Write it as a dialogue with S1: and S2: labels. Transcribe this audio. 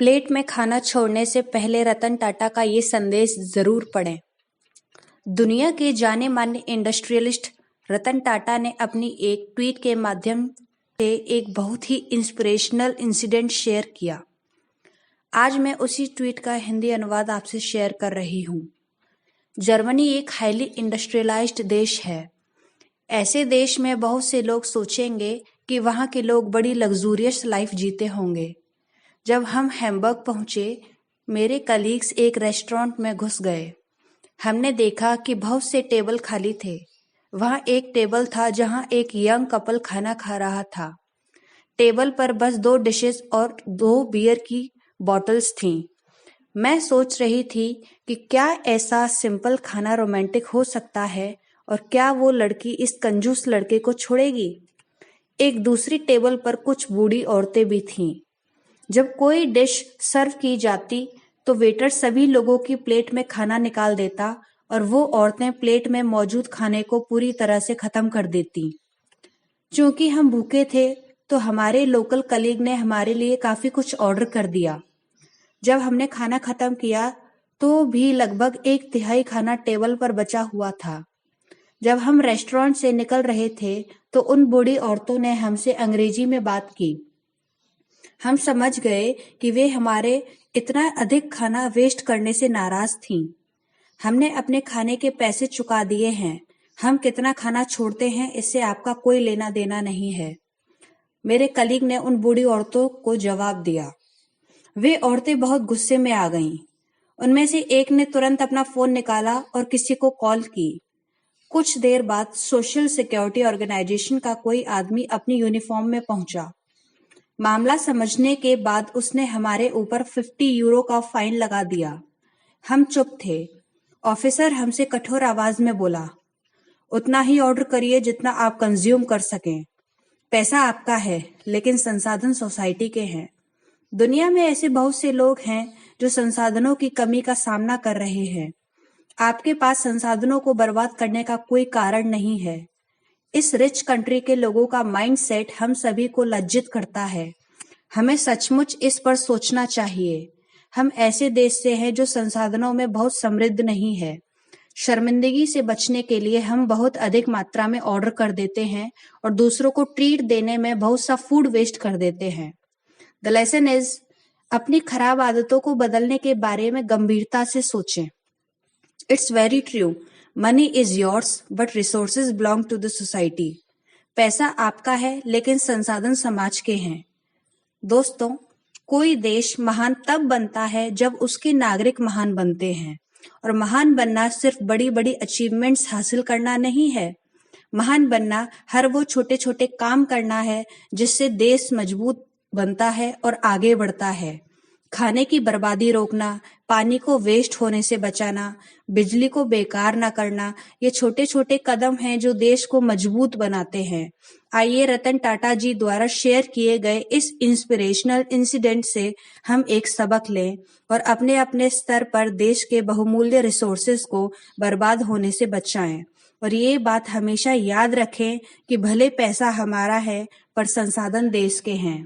S1: Plate में खाना छोड़ने से पहले रतन टाटा का ये संदेश जरूर पढ़ें। दुनिया के जाने माने इंडस्ट्रियलिस्ट रतन टाटा ने अपनी एक ट्वीट के माध्यम से एक बहुत ही इंस्पिरेशनल इंसिडेंट शेयर किया। आज मैं उसी ट्वीट का हिंदी अनुवाद आपसे शेयर कर रही हूँ। जर्मनी एक हाईली इंडस्ट्रियलाइज्ड देश है। ऐसे देश में बहुत से लोग सोचेंगे कि वहाँ के लोग बड़ी लग्जूरियस लाइफ जीते होंगे। जब हम हैम्बर्ग पहुंचे, मेरे कलीग्स एक रेस्टोरेंट में घुस गए। हमने देखा कि बहुत से टेबल खाली थे। वहाँ एक टेबल था जहाँ एक यंग कपल खाना खा रहा था। टेबल पर बस 2 डिशेस और 2 बियर की बॉटल्स थीं। मैं सोच रही थी कि क्या ऐसा सिंपल खाना रोमांटिक हो सकता है और क्या वो लड़की इस कंजूस लड़के को छोड़ेगी। एक दूसरी टेबल पर कुछ बूढ़ी औरतें भी थीं। जब कोई डिश सर्व की जाती तो वेटर सभी लोगों की प्लेट में खाना निकाल देता और वो औरतें प्लेट में मौजूद खाने को पूरी तरह से खत्म कर देती। चूंकि हम भूखे थे तो हमारे लोकल कलीग ने हमारे लिए काफी कुछ ऑर्डर कर दिया। जब हमने खाना खत्म किया तो भी लगभग 1/3 खाना टेबल पर बचा हुआ था। जब हम रेस्टोरेंट से निकल रहे थे तो उन बूढ़ी औरतों ने हमसे अंग्रेजी में बात की। हम समझ गए कि वे हमारे इतना अधिक खाना वेस्ट करने से नाराज थीं। हमने अपने खाने के पैसे चुका दिए हैं। हम कितना खाना छोड़ते हैं इससे आपका कोई लेना देना नहीं है। मेरे कलीग ने उन बूढ़ी औरतों को जवाब दिया। वे औरतें बहुत गुस्से में आ गईं। उनमें से एक ने तुरंत अपना फोन निकाला और किसी को कॉल की। कुछ देर बाद सोशल सिक्योरिटी ऑर्गेनाइजेशन का कोई आदमी अपनी यूनिफॉर्म में पहुंचा। मामला समझने के बाद उसने हमारे ऊपर 50 यूरो का फाइन लगा दिया। हम चुप थे। ऑफिसर हमसे कठोर आवाज में बोला, उतना ही ऑर्डर करिए जितना आप कंज्यूम कर सकें। पैसा आपका है लेकिन संसाधन सोसाइटी के हैं। दुनिया में ऐसे बहुत से लोग हैं जो संसाधनों की कमी का सामना कर रहे हैं। आपके पास संसाधनों को बर्बाद करने का कोई कारण नहीं है। इस रिच कंट्री के लोगों का माइंडसेट हम सभी को लज्जित करता है। हमें सचमुच इस पर सोचना चाहिए। हम ऐसे देश से हैं जो संसाधनों में बहुत समृद्ध नहीं है। शर्मिंदगी से बचने के लिए हम बहुत अधिक मात्रा में ऑर्डर कर देते हैं और दूसरों को ट्रीट देने में बहुत सा फूड वेस्ट कर देते हैं। द लेसन इज, अपनी खराब आदतों को बदलने के बारे में गंभीरता से सोचें। It's very true, money is yours but resources belong to the society. पैसा आपका है लेकिन संसाधन समाज के हैं। दोस्तों, कोई देश महान तब बनता है जब उसके नागरिक महान बनते हैं। और महान बनना सिर्फ बड़ी बड़ी अचीवमेंट्स हासिल करना नहीं है। महान बनना हर वो छोटे छोटे काम करना है जिससे देश मजबूत बनता है और आगे बढ़ता है। खाने की बर्बादी रोकना, पानी को वेस्ट होने से बचाना, बिजली को बेकार न करना, ये छोटे छोटे कदम हैं जो देश को मजबूत बनाते हैं। आइए रतन टाटा जी द्वारा शेयर किए गए इस इंस्पिरेशनल इंसिडेंट से हम एक सबक लें और अपने अपने स्तर पर देश के बहुमूल्य रिसोर्सेज को बर्बाद होने से बचाएं। और ये बात हमेशा याद रखें कि भले पैसा हमारा है पर संसाधन देश के हैं।